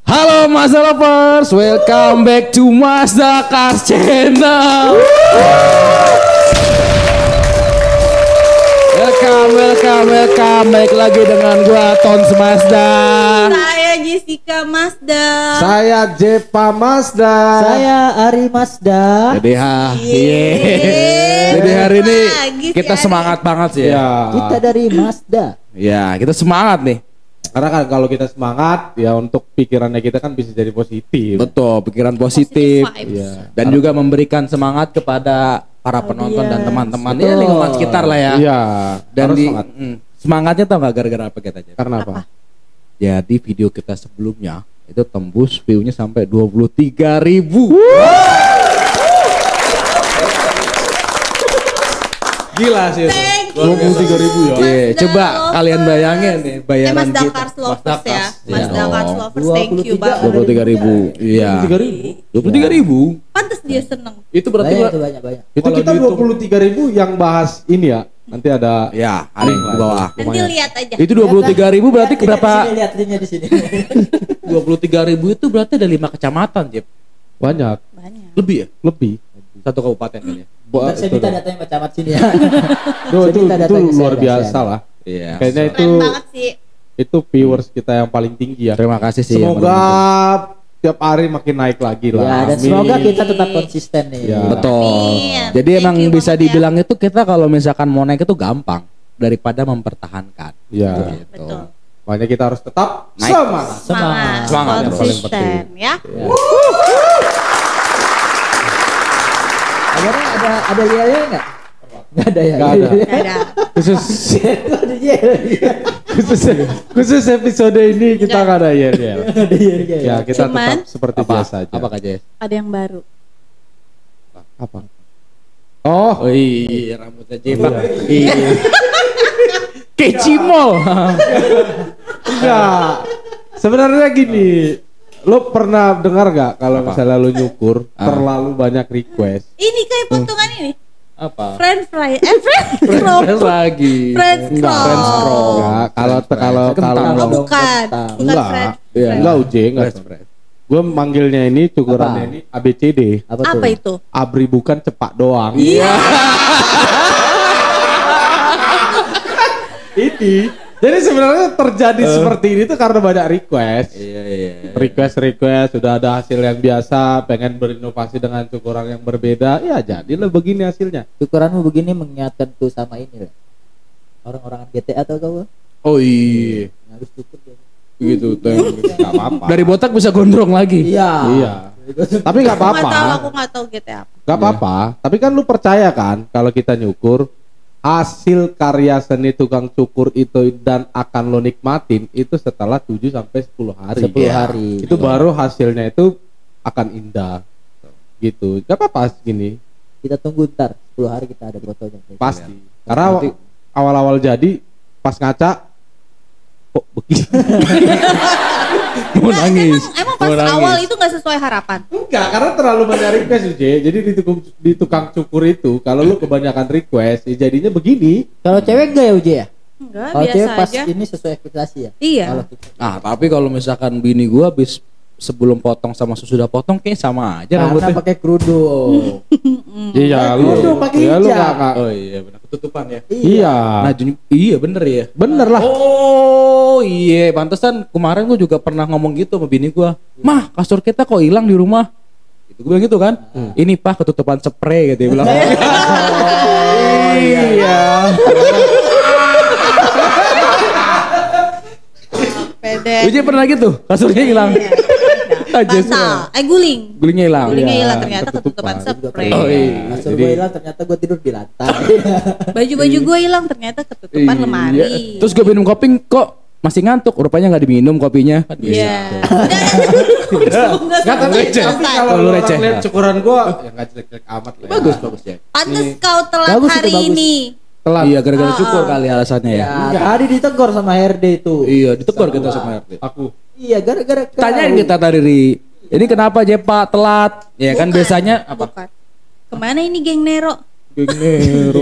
Halo Mazda Lovers, welcome back to Mazda Cars Channel. Welcome. Baik lagi dengan gua Tons Mazda. Saya Jessica Mazda. Saya Jepa Mazda. Saya Ari Mazda. Jadi hari ini kita semangat banget sih ya. Kita dari Mazda. Ya, kita semangat nih. Karena kan kalau kita semangat ya untuk pikirannya kita kan bisa jadi positif. Betul, pikiran positif. Iya. Dan juga memberikan semangat kepada para penonton dan teman-teman ya, Betul. lingkungan sekitar lah ya. Iya. Dan harus di semangat. semangatnya tau gak gara-gara apa kita aja? Karena apa? Jadi video kita sebelumnya itu tembus view-nya sampai 23.000. Gila sih itu. 23.000 ya. Iya, coba kalian bayangin nih bayaran Mazda kita. Cars Lovers ya. Iya. Mazda Cars Oh, Lovers, thank you banget. 23.000. Iya. 23.000. Pantes dia seneng. Itu berarti Banyak. Itu Kalau kita di YouTube- 23.000 yang bahas ini ya. Nanti ada ya, ada yang di bawah. Nanti lihat aja. Itu 23.000 berarti berapa? Lihat linknya di sini. 23.000 itu berarti ada 5 kecamatan, Jep. banyak, Banyak. Lebih ya? lebih. Satu kabupaten kan ya. Saya minta datanya Pak Camat sini ya. Itu Saya minta datanya luar saya, biasa saya. lah. Iya. Kayaknya Keren itu banget sih. viewers kita yang paling tinggi ya. Terima kasih sih. Semoga tiap hari makin naik lagi lah. Ya, dan Amin. semoga kita tetap konsisten nih. Ya. Betul. Amin. Jadi Thank emang you bisa banget ya. dibilang itu kita kalau misalkan mau naik itu gampang daripada mempertahankan. Ya. Gitu. Betul. Makanya kita harus tetap Naik. semangat. Semangat yang paling Konsisten ya. Ada yel enggak? Enggak ada ya. Nggak ada. Nggak ada. Khusus Ada yel. khusus episode ini kita nggak ada ya. Ada yel. Ya kita Cuman- tetap seperti Apa? biasa aja. Apa Kak Jess? Ada yang baru. Apa? Oh, Oh iya, rambutnya Jepa. Iya. Kayak cimol. enggak. Sebenarnya gini, lo pernah dengar gak kalau Apa? misalnya lo nyukur terlalu banyak request? Ini kayak potongan ini. Apa? French fry. French crop. Friends lagi. French Enggak. crop. Enggak, kalau Kentang. Oh, bukan. Bukan Enggak. French Iya. fry. enggak Uje, enggak. Gue manggilnya ini cukurannya Apa? ini ABCD. Apa itu? Abri bukan cepak doang. Iya. Ini. Jadi sebenarnya terjadi seperti ini tuh karena banyak request. Iya. Request sudah ada hasil yang biasa, pengen berinovasi dengan cukuran yang berbeda, ya jadilah begini hasilnya. Ukuranmu begini mengingatkan tuh sama ini lah. Orang-orang GTA atau kau? Oh iya. Harus cukur dia. Begitu tuh. Gak apa-apa. Dari botak bisa gondrong lagi. Iya. Iya. Tapi nggak Aku nggak tahu, apa-apa. aku nggak tahu GTA apa. Nggak apa-apa. Tapi kan lu percaya kan kalau kita nyukur hasil karya seni tukang cukur itu dan akan lo nikmatin itu setelah 7 sampai 10 hari. 10 Iya. hari. Itu baru hasilnya itu akan indah. Gitu. Gak apa-apa gini. Kita tunggu ntar 10 hari kita ada fotonya. Pasti. Karena Nanti- awal-awal jadi pas ngaca kok begini. Mau Nggak, nangis. Emang pas Mau nangis. awal itu nggak sesuai harapan. Enggak, karena terlalu banyak request Uje. Jadi di tukang cukur itu kalau lu kebanyakan request, ya jadinya begini. Kalau cewek enggak ya Uje ya? Enggak, Kalau biasa cewek pas aja. ini sesuai ekspektasi ya? Iya. Kalau kita Nah, tapi kalau misalkan bini gua habis sebelum potong sama sesudah potong kayak sama aja karena rambutnya. pakai kerudung. Iya, Kerudung pakai ya, lu hijab. nggak- Oh iya benar ketutupan ya. Iya. Nah, iya bener ya. Bener lah. Oh iya, pantesan kemarin gua juga pernah ngomong gitu sama bini gua. Mah, kasur kita kok hilang di rumah. Itu gue bilang gitu kan. Ini Pak ketutupan spray gitu dia bilang. Iya. Pede. Uje pernah gitu, kasurnya hilang. Aja Basah. Guling. gulingnya hilang. Gulingnya Iya, hilang ternyata ketutupan. ketutupan spray. Oh, iya. Kasur Jadi- gue hilang ternyata gue tidur di lantai. Baju-baju gue hilang ternyata ketutupan Iya. lemari. Terus gue minum kopi kok masih ngantuk, rupanya nggak diminum kopinya. Kan biasa. Iya. Nggak, tapi kalau Lu orang receh. lihat cukuran gua ya nggak jelek-jelek amat lah. Bagus ya. Pantes kau telat Bagus itu, hari bagus. ini. Telat. Iya, gara-gara cukur kali alasannya ya. Ya, tadi ditegor sama HRD itu. Iya, ditegur kita sama RT. Aku. Iya, gara-gara kau. Tanyain kita tadi Ri. Ini kenapa Jepa telat? Ya kan Bukan, biasanya apa? bukan. Kemana ini geng Nero? Gini,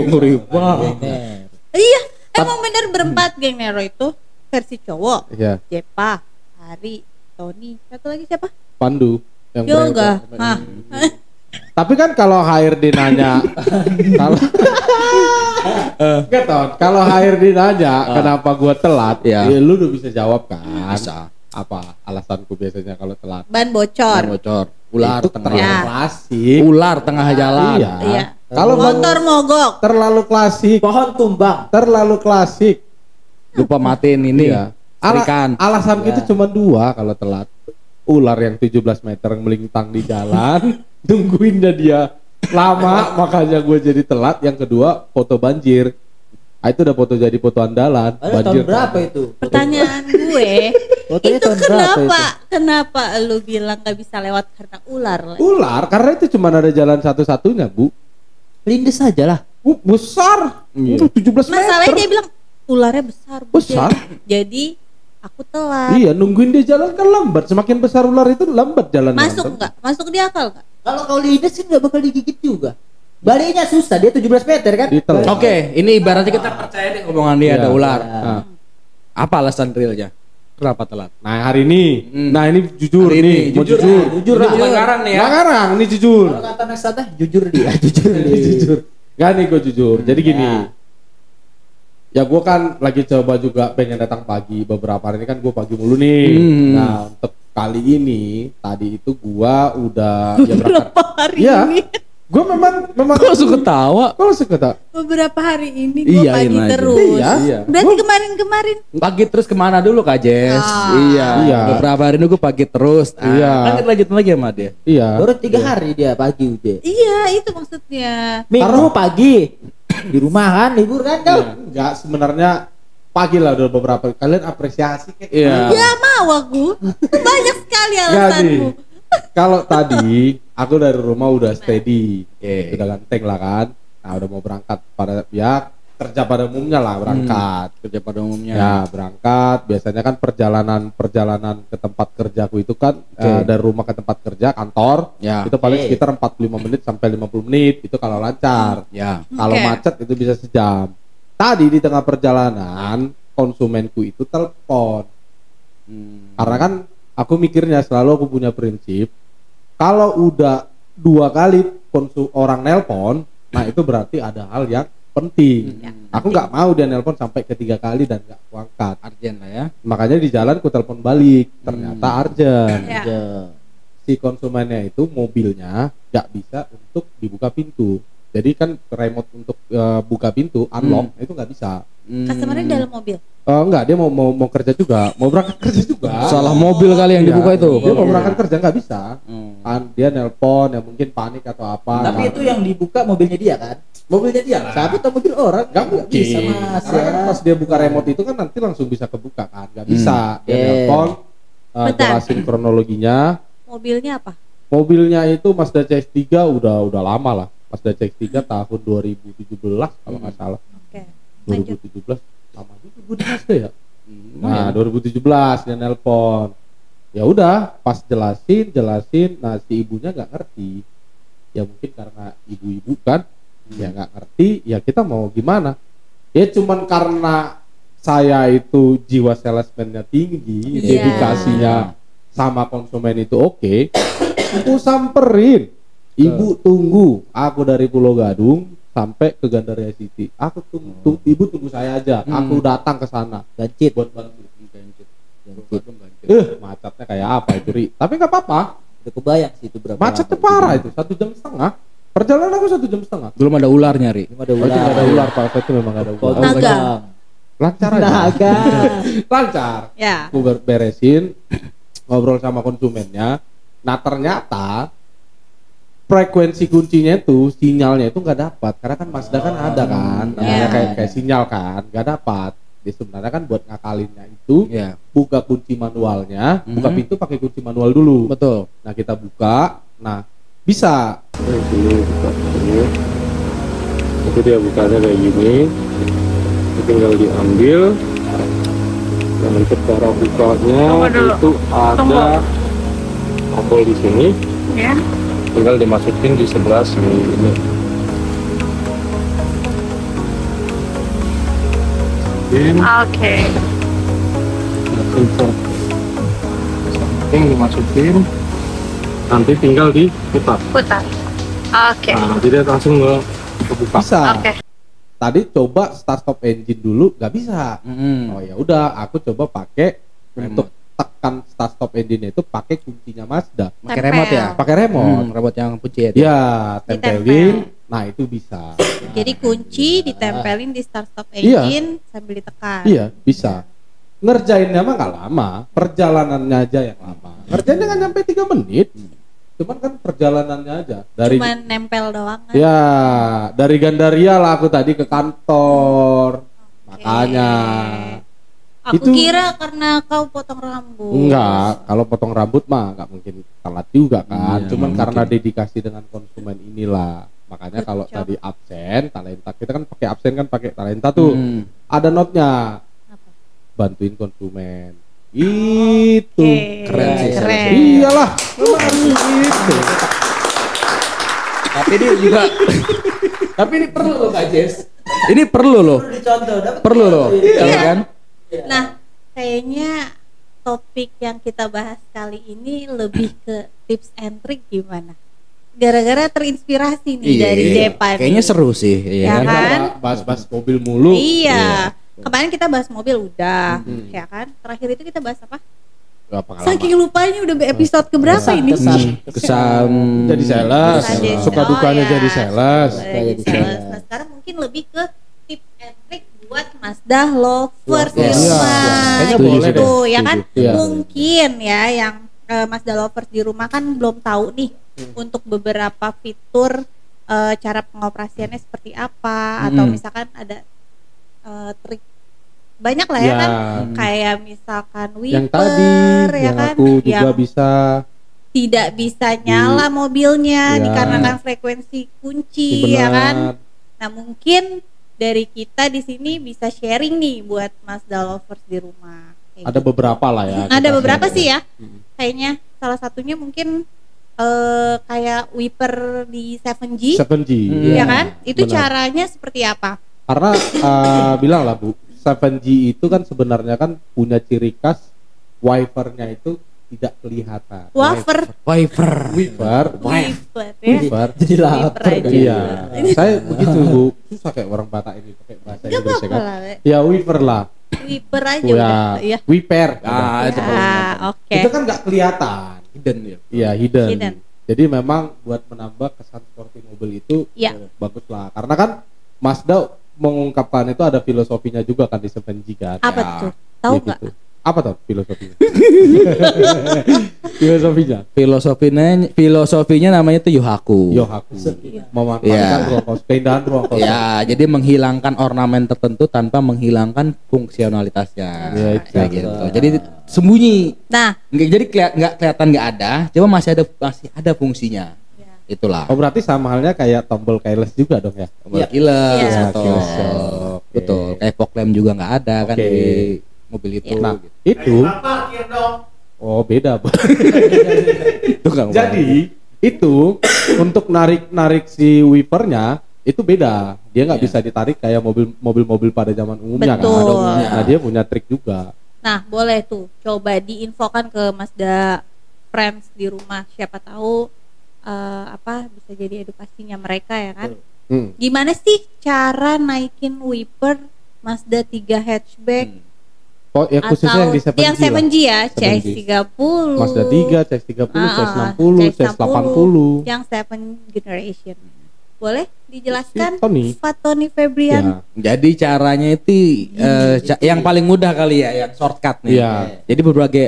ngeri banget. Bener. Iya, emang bener berempat geng Nero itu versi cowok. Iya. Jepa, Hari, Tony. Satu lagi siapa? Pandu yang Yoga. brengsek. Hah. Tapi kan kalau HRD nanya, kalau Enggak Ton, kalau HRD nanya kenapa gua telat, Iya. ya lu udah bisa jawab kan? Bisa. Apa alasanku biasanya kalau telat? Ban bocor. Bocor. Ular Itu tengah. terlalu Ya. klasik. Ular tengah jalan. Iya. Iya. Kalau Motor mogok. terlalu klasik, Pohon tumbang. terlalu klasik. Lupa matiin ini. Iya. Setrikaan. Alasan Iya. itu cuma dua kalau telat. Ular yang 17 meter melintang di jalan, tungguin dia lama, makanya gue jadi telat. Yang kedua, foto banjir. Ah, itu udah foto jadi foto andalan. Ada tahun berapa itu? Pertanyaan gue, Fotonya itu tahun berapa kenapa lu bilang gak bisa lewat karena ular? Ular, karena itu cuma ada jalan satu-satunya, Bu. Lindes aja lah. Besar. Iya. 17 Masalahnya meter. dia bilang ularnya besar. Bu. Besar? Jadi aku telat. Iya, nungguin dia jalan kan lambat. Semakin besar ular itu lambat jalan. Masuk nggak? Masuk di akal nggak? Kalau kau lindes kan nggak bakal digigit juga. Baliknya susah, dia 17 meter kan? Ditelan. Oke, ini ibaratnya kita percaya deh omongan dia Iya. ada ular. Nah, Apa alasan realnya? Kenapa telat? nah, hari ini, nah ini jujur Hari nih, ini, mau jujur. jujur. Jujur Ini lah. bukan garang nih ya. Nggak ngarang, ini jujur. Kalau kata anak sana, jujur dia, jujur dia. Jujur. Gak nih gue jujur. Jadi gini. Ya gue kan lagi coba juga pengen datang pagi. Beberapa hari ini kan gue pagi mulu nih. Nah untuk kali ini tadi itu gue udah ya berangkat. Beberapa hari Iya. ini. Gue memang Kok langsung ketawa? kalau suka tak. Beberapa hari ini gue Iyain pagi aja. terus. Iya. Berarti kemarin-kemarin Pagi terus kemana dulu Kak Jess? Ah. Iya. Beberapa hari ini gue pagi terus. Iya. Kan kita lanjutin lagi sama dia. Iya. Baru 3 hari dia pagi udah. iya itu maksudnya. Minggu pagi. Di rumah kan, libur kan kau? Enggak sebenarnya pagi lah udah beberapa. Kalian apresiasi kayak. Iya. Ya mau aku. Banyak sekali Jadi alasanmu. kalau tadi aku dari rumah udah steady, Oke. udah ganteng lah kan. Nah udah mau berangkat pada ya kerja pada umumnya lah berangkat. Kerja pada umumnya. Ya berangkat. Biasanya kan perjalanan ke tempat kerjaku itu kan dari rumah ke tempat kerja kantor Ya. itu paling Oke. sekitar 45 menit sampai 50 menit itu kalau lancar. Ya. Kalau Oke. macet itu bisa sejam. Tadi di tengah perjalanan konsumenku itu telepon. Karena kan aku mikirnya selalu aku punya prinsip kalau udah 2 kali orang nelpon, nah itu berarti ada hal yang penting. Aku nggak mau dia nelpon sampai ke 3 kali dan nggak aku angkat. Arjen lah ya. Makanya di jalan ku telepon balik, ternyata urgent. Ya. Ya. Si konsumennya itu mobilnya nggak bisa untuk dibuka pintu. Jadi kan remote untuk buka pintu unlock itu nggak bisa. Customernya dalam mobil. Enggak, dia mau kerja juga, mau berangkat kerja juga. Salah mobil kali yang Iya, dibuka itu. Dia mau berangkat kerja nggak bisa. Hmm. Kan dia nelpon ya mungkin panik atau apa. Tapi Nah, itu yang dibuka mobilnya dia kan? mobilnya dia lah. Satu atau mobil orang? Nggak mungkin. Bisa mas Karena kan ya. pas dia buka remote itu kan nanti langsung bisa kebuka kan? Nggak bisa. Dia Yeah. nelpon, Bentar. jelasin kronologinya. Mobilnya apa? Mobilnya itu Mazda CX-3 udah lama lah. Mazda CX-3 tahun 2017 kalau nggak salah. Oke. Lanjut. 2017 lama juga gue di Mazda ya. Nah 2017 dia nelpon. Ya udah pas jelasin. Nah si ibunya nggak ngerti. Ya mungkin karena ibu-ibu kan, ya nggak ngerti. Ya kita mau gimana? Ya cuman karena saya itu jiwa salesman-nya tinggi, Iya. dedikasinya sama konsumen itu oke. Aku samperin. Ibu tunggu. Aku dari Pulau Gadung sampai ke Gandaria City. Aku tunggu, ibu tunggu saya aja. Aku datang ke sana Gancit. buat bantu. Gancit. Macetnya kayak apa itu, Ri? Tapi nggak apa-apa. Udah kebayang sih itu berapa. Macetnya lama. parah itu, 1,5 jam. Perjalanan aku 1,5 jam. Belum ada ularnya, Ri. Cuma ada Oh, itu ular. nggak ada ular, Pak. Itu memang nggak ada ular. Potong Naga. bang. Lancar aja. Naga. Lancar. Ya. Aku beresin, ngobrol sama konsumennya. Nah ternyata frekuensi kuncinya itu sinyalnya itu nggak dapat karena kan Mazda kan ada kan namanya Iya. kayak sinyal kan nggak dapat. Dia sebenarnya kan buat ngakalinnya itu Ya. buka kunci manualnya, buka pintu pakai kunci manual dulu. Betul. Nah kita buka, nah bisa. Sini buka sini. Itu dia bukanya kayak gini. Tinggal diambil. Dan untuk cara bukanya itu ada tombol di sini. Ya. Tinggal dimasukin di sebelah sini ini. Oke. penting dimasukin, nanti tinggal diputar. Putar. Oke. Nah, jadi langsung kebuka. Bisa. Oke. Tadi coba start stop engine dulu nggak bisa. Oh ya udah, aku coba pakai untuk tekan start stop engine itu pakai kuncinya Mazda. Pakai remote ya? Pakai remote. Remote yang kunci ya. Ya, tempelin. Nah, itu bisa. Jadi kunci ditempelin di start stop Iya. engine sambil ditekan. Iya, bisa. Ngerjainnya mah nggak lama, perjalanannya aja yang lama. Ngerjainnya nggak nyampe 3 menit. Cuman kan perjalanannya aja dari Cuman nempel doang kan. ya dari Gandaria lah aku tadi ke kantor. Makanya Aku itu- kira karena kau potong rambut. enggak, kalau potong rambut mah nggak mungkin telat juga kan. Iya, Cuman nggak karena mungkin. dedikasi dengan konsumen inilah. Makanya Good kalau job. tadi absen, talenta kita kan pakai absen kan pakai talenta tuh. Ada notnya. Apa? Bantuin konsumen. Itu Oke, Keren sih, keren. Iyalah, memang gitu. Tapi ini juga tapi ini perlu loh Kak Jess. Ini perlu loh. Dicontoh, dapat Perlu loh. Iya. Ya kan? Nah, kayaknya topik yang kita bahas kali ini lebih ke tips and trick gimana? Gara-gara terinspirasi nih dari Depa nih. Kayaknya seru sih, Ya iya. kan? Kita bahas-bahas mobil mulu. Iya. Kemarin kita bahas mobil udah, ya kan? Terakhir itu kita bahas apa? Pengalaman. Saking lupanya udah episode keberapa ini? Kesan Jadi sales, Kesan jadi- suka oh dukanya ya. jadi sales. Jadi sales. Nah, sekarang mungkin lebih ke tips and trick buat Mazda lovers di Yes. rumah. Kayaknya Setuju boleh sih. Tuh, deh. ya kan? Iya. Mungkin ya yang Mazda lovers di rumah kan belum tahu nih untuk beberapa fitur cara pengoperasiannya seperti apa atau misalkan ada trik banyak lah ya Ya. kan, kayak misalkan Yang wiper tadi ya yang kan, aku juga yang bisa tidak bisa nyala mobilnya Ya. dikarenakan frekuensi kunci benar. ya kan. Nah, mungkin dari kita di sini bisa sharing nih buat Mazda lovers di rumah. Kayak Ada gitu. beberapa lah ya. Ada kita beberapa share. sih ya. Kayaknya salah satunya mungkin kayak wiper di 7G, 7G. ya kan? Itu benar. caranya seperti apa? Karena bilang lah Bu, 7G itu kan sebenarnya kan punya ciri khas wipernya itu tidak kelihatan. Wafer, wiper. Wiper, wiper ya. wiper. jadi Wiper lapar aja. Iya, saya begitu Bu. Susah kayak orang Batak ini pakai bahasa Gak Inggris ya apa-apa kan. lah, Le. Ya wiper lah. Wiper aja Ya, udah. Iya. wiper. Ah, itu Ya, oke. Itu kan nggak kelihatan. hidden ya. Iya, hidden. Hidden. Jadi memang buat menambah kesan sporty mobil itu Iya. bagus lah. Karena kan Mazda mengungkapkan itu ada filosofinya juga kan di 7G kan. Apa Ya. tuh? Tahu Ya nggak? gitu. Apa tuh filosofinya? Filosofinya. Filosofinya namanya tuh Yohaku. Yohaku. Memanfaatkan Iya. ruang kosong, keindahan ruang kosong. Ya, jadi menghilangkan ornamen tertentu tanpa menghilangkan fungsionalitasnya. Ya, itu. Kayak gitu. Jadi sembunyi. Nah, Jadi nggak kelihatan nggak ada, cuma masih ada fungsinya. ya. Itulah. Oh berarti sama halnya kayak tombol keyless juga dong ya? Tombol killer, Iya. betul. Keyless shock. Betul. Kayak fog lamp juga nggak ada kan Oke. di mobil itu. Nah gitu. itu. Oh beda Bu. Itu nggak Jadi itu untuk narik si wipernya itu beda. Dia nggak bisa ditarik kayak mobil-mobil pada zaman umumnya kan. Betul. Nah dia punya trik juga. Nah, boleh tuh coba diinfokan ke Mazda Friends di rumah. Siapa tahu apa bisa jadi edukasinya mereka ya kan. Gimana sih cara naikin wiper Mazda 3 hatchback Oh ya khususnya yang di 7G yang lah. 7G ya, 7G. CS30, Mazda 3, CS30, CS60, CS60, CS80. yang 7 generation. Boleh dijelaskan Si Tony. Pak Tony Febrian? Ya. Jadi caranya itu yang paling mudah kali ya, yang shortcut nih. Iya. Jadi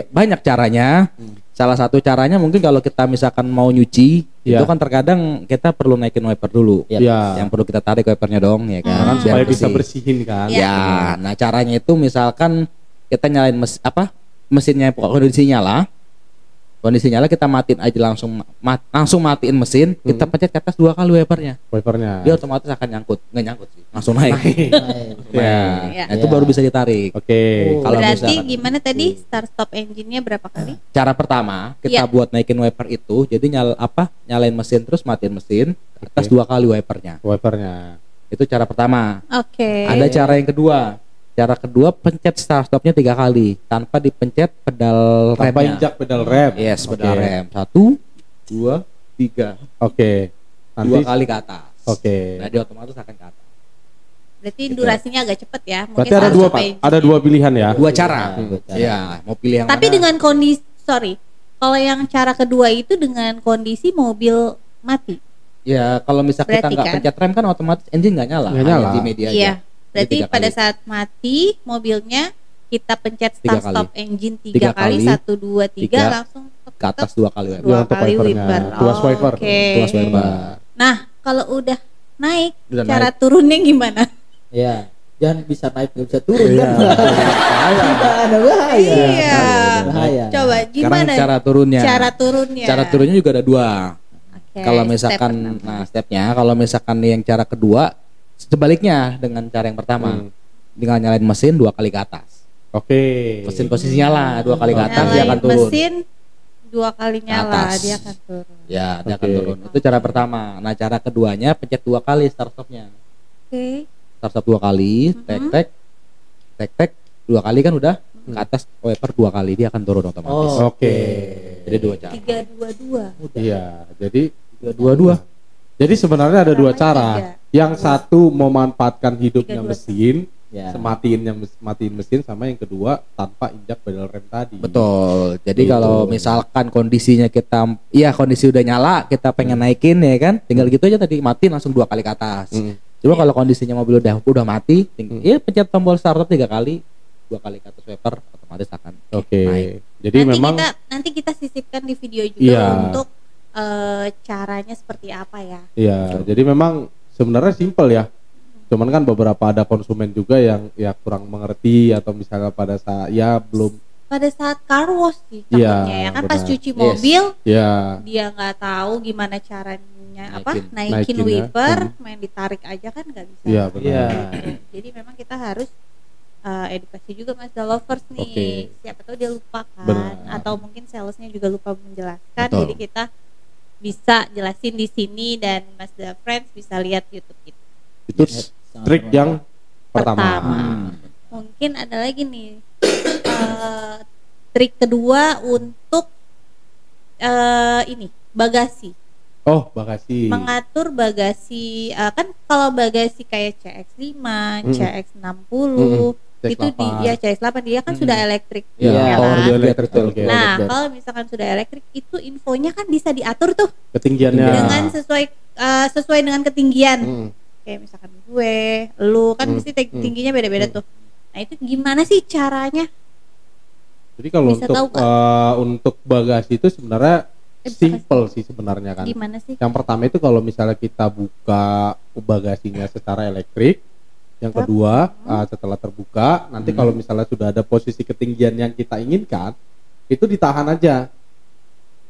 banyak caranya. Salah satu caranya mungkin kalau kita misalkan mau nyuci, Iya. itu kan terkadang kita perlu naikin wiper dulu. Iya. Yang perlu kita tarik wipernya dong, ya kan? Kan supaya Biar bisa bersih. bersihin kan. Iya. Ya, nah caranya itu misalkan kita nyalain mesinnya kondisi nyala. Kondisi nyala kita matiin aja langsung matiin mesin, kita pencet ke atas 2 kali wipernya. Wipernya. Dia otomatis akan nggak nyangkut sih, langsung naik. Ya. Iya. Nah, itu baru bisa ditarik. Oke. Kalau Berarti misalkan- gimana tadi start stop engine-nya berapa kali? Cara pertama kita Iya. buat naikin wiper itu, jadi nyalain mesin terus matiin mesin, atas Oke. 2 kali wipernya. Wipernya. Itu cara pertama. Oke. Ada cara yang kedua. cara kedua pencet start stopnya 3 kali tanpa dipencet pedal Tanpa remnya. injak pedal rem. Yes, pedal Oke. rem. 1, 2, 3. Oke. 2 kali ke atas. Oke. Nah, dia otomatis akan ke atas. Berarti durasinya agak cepet ya. Mungkin Berarti ada satu dua, sampai Pak. Ada dua pilihan ya. Dua cara. Dua cara. Iya, mau pilih yang Tapi mana? dengan kondisi, kalau yang cara kedua itu dengan kondisi mobil mati. Ya, kalau misalnya kita Berarti nggak kan? pencet rem kan otomatis engine nggak nyala. Nggak hanya nyala. di media Iya. aja. Berarti Jadi 3 pada kali. saat mati mobilnya kita pencet 3 start kali. stop engine 3 3 kali, kali, 1 2 3 3, langsung ke atas 2 kali. Dua Ya, untuk kali wipernya. wiper. Dua swiper. Oke. Dua swiper. Nah, kalau udah naik, Udah cara naik. turunnya gimana? Ya, jangan bisa naik nggak bisa turun Iya. kan? Tidak ada bahaya. Iya. Bahaya. Coba Sekarang gimana cara turunnya. cara turunnya? Cara turunnya juga ada 2. Oke, Kalau step misalkan pertama. stepnya, kalau misalkan yang cara kedua sebaliknya dengan cara yang pertama. Dengan nyalain mesin 2 kali ke atas. Oke. Mesin posisi nyala 2 kali ke atas dia akan Nyalain turun. mesin 2 kali nyala atas. dia akan turun. Ya, dia akan Oke. turun. Itu cara pertama. Nah, cara keduanya pencet 2 kali start stopnya. Oke. Start stop 2 kali, tek 2 kali kan udah ke atas wiper 2 kali dia akan turun otomatis. Oh, Oke. Jadi 2 cara. 322. Iya, jadi 2 jadi sebenarnya ada dua Namanya cara. tiga. Yang satu memanfaatkan hidupnya 3, 2, mesin, Ya. matiin mesin, sama yang kedua tanpa injak pedal rem tadi. Betul. Jadi Gitu. kalau misalkan kondisinya kita kondisi udah nyala, kita pengen naikin ya kan, tinggal gitu aja tadi matiin langsung 2 kali ke atas. Coba kalau kondisinya mobil udah mati, pencet tombol startup 3 kali, 2 kali ke atas wiper otomatis akan Oke. naik. Jadi memang nanti kita sisipkan di video juga Iya. untuk caranya seperti apa ya. iya, jadi memang sebenarnya simpel ya. Cuman kan beberapa ada konsumen juga yang ya kurang mengerti atau misalnya pada saat ya belum Pada saat car wash sih Iya, takutnya ya kan pas benar. cuci mobil ya dia nggak tahu gimana caranya naikin Naikin ya. wiper, main ditarik aja kan nggak bisa. iya benar. Iya. Jadi memang kita harus edukasi juga Mazda lovers nih. Oke. Siapa tahu dia lupa kan, Benar. atau mungkin salesnya juga lupa menjelaskan. Betul. Jadi kita bisa jelasin di sini dan Mazda Friends bisa lihat YouTube kita. Itu trik yang pertama. Mungkin ada lagi nih trik kedua untuk ini bagasi. Oh, bagasi. Mengatur bagasi kan kalau bagasi kayak CX-5, CX-60 itu CX-8. dia CX-8 dia kan sudah elektrik. Iya, ya power kan? Dia elektrik tuh. Oke. Nah, kalau misalkan sudah elektrik itu infonya kan bisa diatur tuh Ketinggiannya. dengan sesuai dengan ketinggian. Mm. Kayak misalkan gue, lu kan mesti tingginya beda-beda tuh. Nah, itu gimana sih caranya? Jadi kalau Bisa tahu untuk bagasi itu sebenarnya bisa simple sih sebenarnya kan. Gimana sih? Yang pertama itu kalau misalnya kita buka bagasinya secara elektrik. Yang kedua setelah terbuka nanti kalau misalnya sudah ada posisi ketinggian yang kita inginkan itu ditahan aja.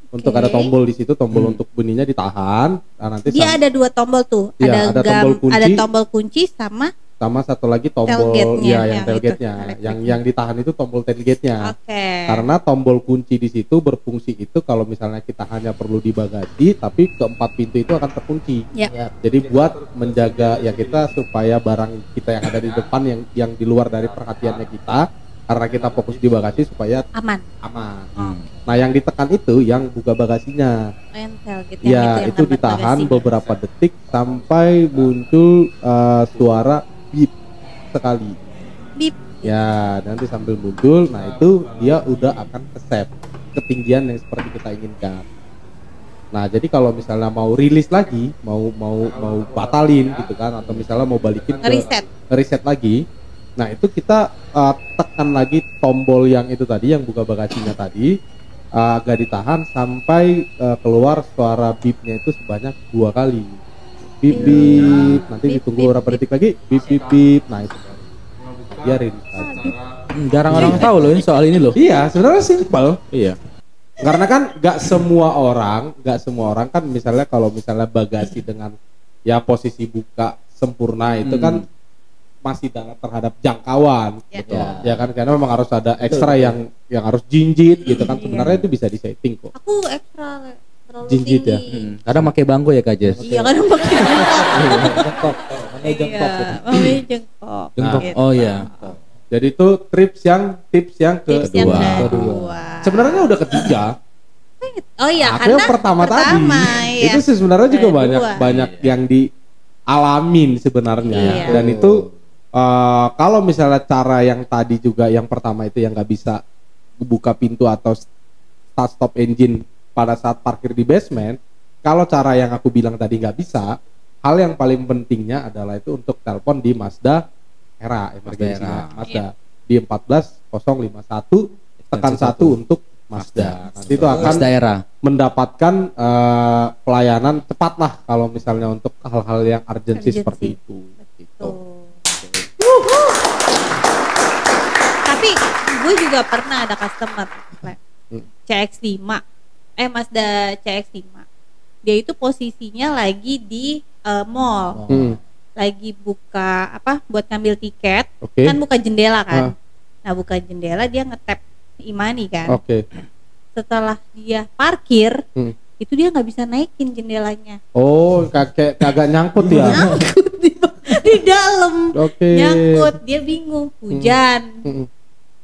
Untuk Oke. ada tombol di situ, tombol untuk bunyinya ditahan. Nah, nanti Dia ada 2 tombol tuh, Iya, ada tombol kunci. ada tombol kunci sama sama satu lagi tombol Tailgate-nya, ya yang yang tailgate-nya. itu, elektrik. Yang ditahan itu tombol tailgate-nya. Oke. Karena tombol kunci di situ berfungsi itu kalau misalnya kita hanya perlu di bagasi tapi keempat pintu itu akan terkunci. Ya. Ya. Jadi buat menjaga ya kita supaya barang kita yang ada di depan yang di luar dari perhatiannya kita karena kita fokus di bagasi supaya Aman. aman. Nah, yang ditekan itu yang buka bagasinya. Entel gitu Ya, yang itu tempat ditahan bagasinya. beberapa detik sampai muncul suara beep sekali. Bip. Ya, nanti sambil muncul, nah itu dia udah akan ke save ketinggian yang seperti kita inginkan. Nah, jadi kalau misalnya mau rilis lagi, mau batalin gitu kan, atau misalnya mau balikin ke reset lagi, nah itu kita tekan lagi tombol yang itu tadi, yang buka bagasinya tadi, agak ditahan sampai keluar suara beepnya itu sebanyak 2 kali. Beep beep, nanti Beep, ditunggu beep, beberapa detik lagi, beep beep beep, nah itu dia rilis lagi. Jarang orang tahu loh ini soal ini loh. Iya, sebenarnya simpel. Iya. Karena kan nggak semua orang kan misalnya kalau misalnya bagasi dengan ya posisi buka sempurna itu kan masih terhadap jangkauan, Ya. betul. Ya kan karena memang harus ada ekstra yang harus jinjit gitu kan. Sebenarnya itu bisa disetting kok. Aku ekstra terlalu Jinjit ya? tinggi. Kadang pakai bangku ya Kak Jess. Iya, kadang pakai jengkok. Jengkok. Namanya jengkok. Iya, namanya jengkok. Jengkok. Gitu. Oh iya. Jadi itu tips yang kedua. Sebenarnya udah ketiga. Oh iya, Aku karena yang pertama tadi iya. itu sih sebenarnya juga Kedua. banyak yang dialamin sebenarnya. Iya. Dan itu kalau misalnya cara yang tadi juga yang pertama itu yang nggak bisa buka pintu atau start stop engine pada saat parkir di basement, kalau cara yang aku bilang tadi nggak bisa, hal yang paling pentingnya adalah itu untuk telepon di Mazda Era emergency Mazda di 14051 tekan 1 untuk Mazda. Nanti itu akan mendapatkan pelayanan cepat lah kalau misalnya untuk hal-hal yang urgency seperti itu. Gitu. Tapi gue juga pernah ada customer CX-5 Mazda CX-5. Dia itu posisinya lagi di mall. Lagi buka buat ngambil tiket. Kan buka jendela kan. Nah, buka jendela dia nge-tap e-money kan. Setelah dia parkir, itu dia nggak bisa naikin jendelanya. Oh, kagak nyangkut ya? Nyangkut di dalam. Nyangkut, dia bingung. Hujan.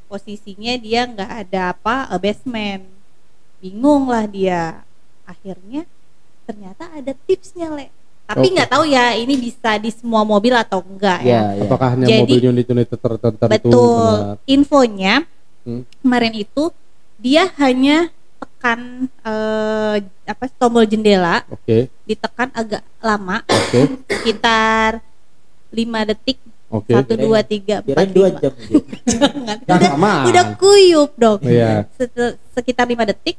Posisinya dia nggak ada basement. Bingung lah dia. Akhirnya ternyata ada tipsnya, Le. Tapi nggak tahu ya ini bisa di semua mobil atau enggak ya. Apakah hanya mobil unit-unit tertentu? Betul. Infonya kemarin itu dia hanya tekan tombol jendela, ditekan agak lama, sekitar 5 detik, 1, 2, 3, 4, 5. Jangan, udah kuyup dong. Sekitar 5 detik.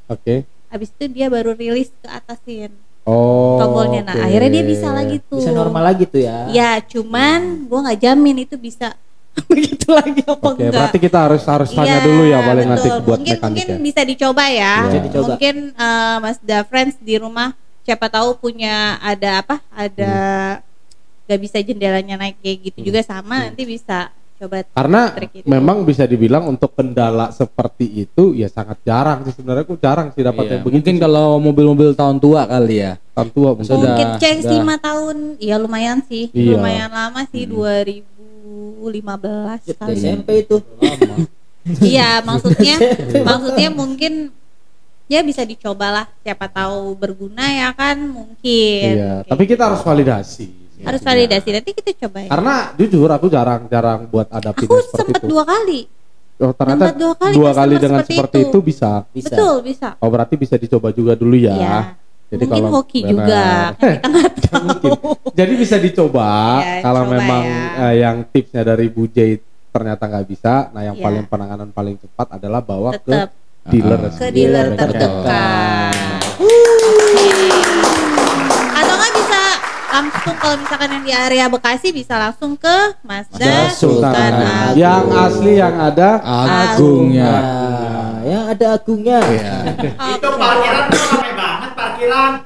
Habis itu dia baru rilis ke atasin tombolnya. Nah, akhirnya dia bisa lagi tuh. Bisa normal lagi tuh ya. Ya, cuman gua nggak jamin itu bisa begitu lagi apa enggak. Berarti kita harus tanya dulu ya paling nanti buat mungkin bisa dicoba ya. Mungkin Mazda Friends di rumah siapa tahu punya ada gak bisa jendelanya naik kayak gitu juga sama, nanti bisa coba. Karena memang bisa dibilang untuk kendala seperti itu ya sangat jarang sih sebenarnya. Aku jarang sih dapat yang begitu. Mungkin kalau mobil-mobil tahun tua kali ya. Tahun tua mungkin CX 5 tahun ya lumayan sih. Lumayan lama sih 2015 kali. SMP itu lama. Iya, maksudnya mungkin ya bisa dicoba lah, siapa tahu berguna ya kan, mungkin. Iya, tapi kita harus validasi. Harus validasi, nanti kita coba ya. Karena jujur aku jarang buat adaptin seperti itu. Aku sempat 2 kali. Oh, ternyata 2 kali dengan seperti itu bisa. Betul, bisa. Oh, berarti bisa dicoba juga dulu ya. Iya. Jadi mungkin kalau hoki juga, kita nggak tahu. Jadi bisa dicoba ya, kalau memang yang tipsnya dari Bu J ternyata nggak bisa. Nah, yang paling penanganan paling cepat adalah bawa ke dealer. Ke dealer terdekat. Atau nggak bisa langsung, kalau misalkan yang di area Bekasi bisa langsung ke Mazda Sultan Agung. Yang asli yang ada agungnya. Yang ada agungnya. Itu parkiran tuh ramai banget parkiran.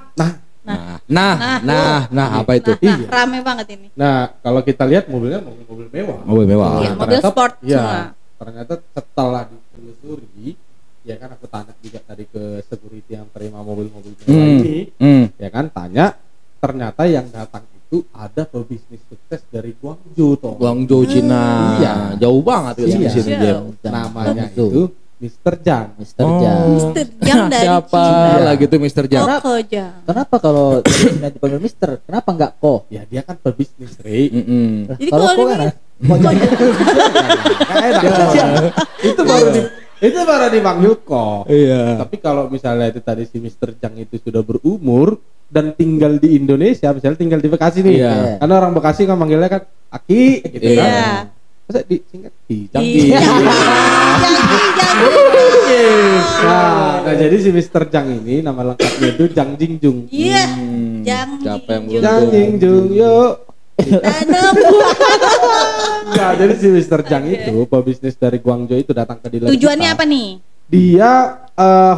Nah, apa itu? Rame banget ini. Nah, kalau kita lihat mobilnya mobil mewah. Mobil mewah. Iya, mobil sport semua. Ternyata setelah ditelusuri, ya kan aku tanya juga tadi ke security yang terima mobil-mobil mewah ini, ya kan tanya, ternyata yang datang itu ada pebisnis sukses dari Guangzhou toh. Guangzhou Cina. Iya, jauh banget di sini dia. Namanya itu Mr. Jang. Mr. Jang. Mr. Jang dari siapa Cina. lagi tuh Mr. Jang? Kenapa kalau Cina dipanggil Mister? Kenapa enggak Ko? Ya dia kan pebisnis, Rey. Jadi kalau Ko kan itu baru dipanggil Ko. Iya. Tapi kalau misalnya itu tadi si Mr. Jang itu sudah berumur dan tinggal di Indonesia, misalnya tinggal di Bekasi nih. Karena orang Bekasi kan manggilnya kan Aki gitu kan. Masa disingkat Janggi. Nah, jadi si Mr. Jang ini nama lengkapnya itu Jang Jingjung. Iya. Jang Jingjung yuk. Nah, jadi si Mr. Jang itu pebisnis dari Guangzhou itu datang ke dealer. Tujuannya apa nih? Dia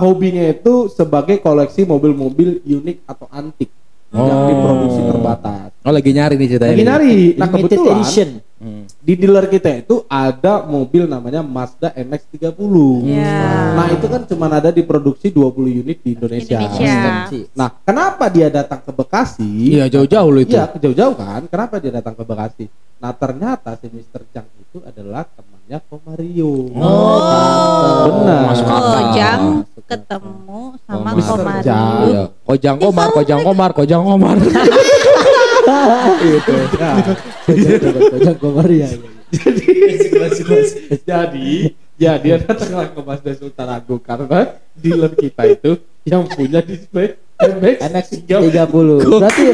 hobinya itu sebagai koleksi mobil-mobil unik atau antik yang diproduksi terbatas. Oh, lagi nyari nih ceritanya. Lagi nyari. Nah, kebetulan di dealer kita itu ada mobil namanya Mazda MX-30. Ya. Nah, itu kan cuma ada diproduksi 20 unit di Indonesia. Nah, kenapa dia datang ke Bekasi? Iya, jauh-jauh loh itu. Iya, jauh-jauh kan. Kenapa dia datang ke Bekasi? Nah, ternyata si Mr. Jang itu adalah temannya Komario. Benar. Masuk akal. Kojang ketemu sama Mr. Komario. Jang. Iya. Kojang Komar. Itu. Kojang Komaria. Jadi dia datanglah ke Mazda Sultan Agung karena dealer kita itu yang punya display MX 30. Berarti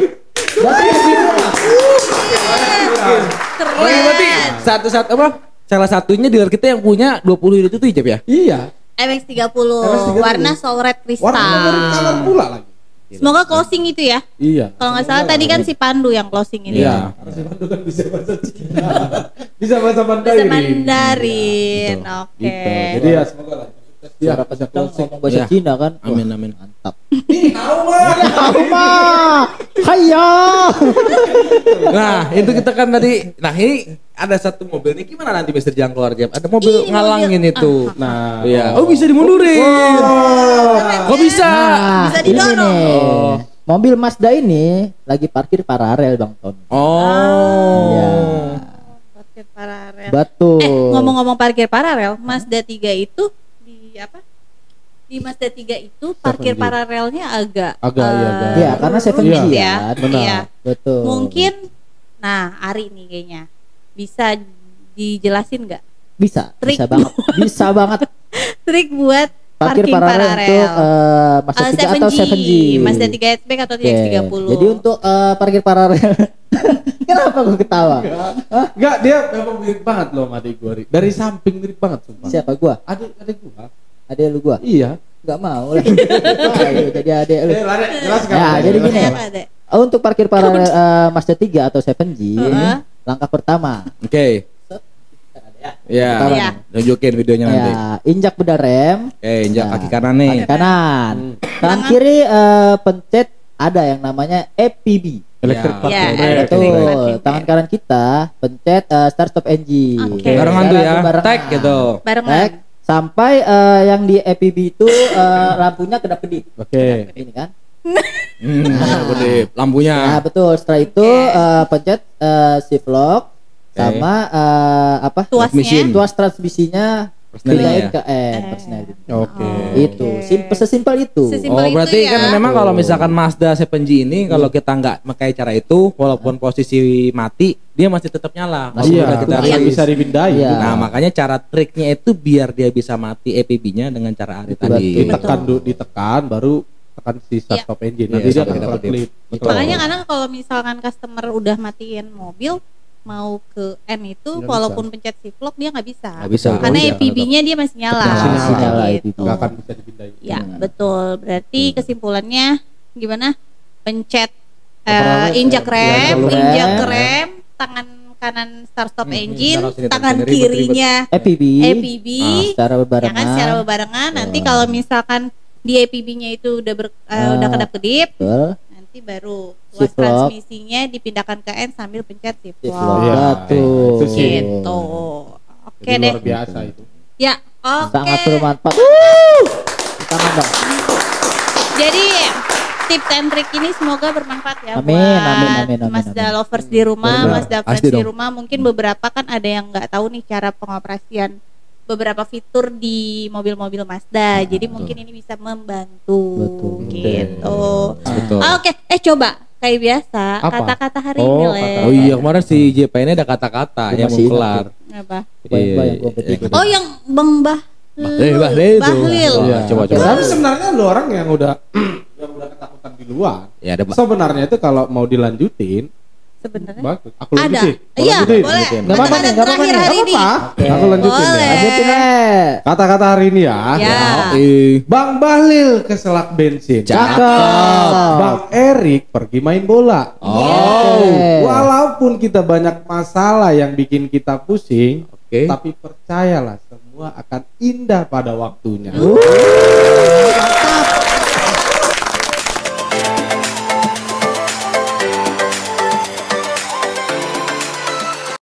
Oh, iya, berarti satu-satu apa? Salah satunya dealer kita yang punya 20 unit itu Ijab ya? Iya. MX-30 MX-30. warna soul red kristal. Warna color pula lagi. Semoga closing itu ya. Iya. Kalau nggak salah tadi kan si Pandu yang closing ini. Iya. Karena si Pandu kan bisa bahasa Cina. Bisa bahasa Mandarin. Bisa Mandarin. Oke. Gitu. Jadi ya semoga lah. Dia suara bisa peserta closing. ngomong bahasa Ya. Cina kan. Amin, Wah, amin. mantap. Hayya. Nah, itu kita kan tadi. Nah, ini ada satu mobil nih. Gimana nanti Mr. Jang keluar Jam? Ada mobil Ih, ngalangin mobil. itu. Nah, Iya. Oh, bisa dimundurin. Kok bisa? Bisa ini didorong. nih. Oh. Mobil Mazda ini lagi parkir paralel Bang Ton. Oh. Iya. Parkir paralel. Betul. Ngomong-ngomong parkir paralel, Mazda 3 itu di apa? Di Mazda 3 itu parkir 7G. paralelnya agak Agak. Iya, karena 7G rumit ya. Benar. Iya. Betul. Mungkin nah, Ari nih kayaknya bisa dijelasin nggak bisa, Trik. bisa banget. Bisa banget. trik buat Parkir parking paralel untuk Mazda 3 atau 7G. Mazda 3 hatchback atau 3 X30. Jadi untuk parkir paralel. Kenapa gue ketawa? Enggak, dia memang mirip banget loh sama adik gua. Ri. Dari samping mirip banget sumpah. Siapa gua? Adik gua. Adek lu gua? Iya. Enggak mau lah. Ayo, jadi adek lu. Jelaskan. Ya, jadi gini. Apa ada? Untuk parkir paralel Mazda 3 atau 7G, langkah pertama. Oke. Ya. Iya. Tunjukin videonya nanti. Ya, injak pedal rem, Oke, injak Nah, kaki kanan nih. kaki kanan. Tangan kiri pencet ada yang namanya EPB. Elektrik Ya. parking Ya, brake. elektrik. Betul. parking Tangan brake. kanan kita pencet start stop engine. Oke. Barengan tuh ya. Barengan. Tag gitu. Barengan. Tag. Sampai yang di EPB itu lampunya kedap-kedip. Oke. Ini kan? Kedip. Lampunya. Nah, betul. Setelah itu pencet shift lock sama apa? Tuasnya. Tuas transmisinya Persneling ya? pindahin ke persneling. Oke. Itu sesimpel itu. Sesimpel Oh, berarti itu ya. kan memang kalau misalkan Mazda 7G ini kalau kita nggak pakai cara itu, walaupun posisi mati, dia masih tetap nyala. Masih Iya, Udah kita tetap rilis. bisa dipindahin. Iya. Nah, makanya cara triknya itu biar dia bisa mati EPB-nya dengan cara Ari Betul. tadi. Ditekan ditekan baru tekan si start Iya. stop engine. Iya, Nanti dia sampai akan kedap-kedip. klip. Betul. Makanya kadang kalau misalkan customer udah matiin mobil mau ke N itu Nggak walaupun pencet shift lock dia nggak bisa. Nggak bisa. Karena Nggak bisa. EPB-nya dia masih nyala. Masih nyala Gitu. Nggak akan bisa dipindahin. Ya, betul. Berarti kesimpulannya gimana? Pencet Paralel, injak rem, rem. injak rem, tangan kanan start stop engine, taruh sini, tangan taruh sini, ribet, kirinya EPB. EPB. Secara Ya berbarengan. kan secara berbarengan. Nanti kalau misalkan di EPB-nya itu udah kedap-kedip, Betul. nanti baru tuas Shift lock. transmisinya dipindahkan ke N sambil pencet shift Shift lock. lock. Iya, Betul. itu sih. Gitu. Oke Jadi deh. luar biasa itu. Ya, oke. Sangat bermanfaat. Tangan dong. Jadi tips and trick ini semoga bermanfaat ya Amin, buat amin, Mazda amin. lovers di rumah, Benar. Mazda fans Pasti di dong. rumah. Mungkin beberapa kan ada yang nggak tahu nih cara pengoperasian beberapa fitur di mobil-mobil Mazda. Jadi mungkin ini bisa membantu Betul. gitu. Betul. Oke, coba kayak biasa Apa? kata-kata hari Oh, ini kata-kata. Oh iya, kemarin si JP ini ada kata-kata Gua yang masih mau ingat kelar. Apa? Bayang-bayang gua petik. Oh, yang Bang Bahlil itu. Bahlil. Iya, coba. Tapi sebenarnya lu orang yang udah ketakutan di luar. Ya ada Sebenarnya itu kalau mau dilanjutin Sebenarnya bagus. Aku ada. lanjutin. Mau Iya, lanjutin? boleh. Nggak apa-apa nih, nggak apa-apa Terakhir nih. hari ini. Apa? Aku lanjutin Boleh. ya. Lanjutin deh. Kata-kata hari ini ya. Ya. Bang Bahlil keselak bensin. Cakep. Bang Erik pergi main bola. Oh. Walaupun kita banyak masalah yang bikin kita pusing, Oke. tapi percayalah semua akan indah pada waktunya. Mantap.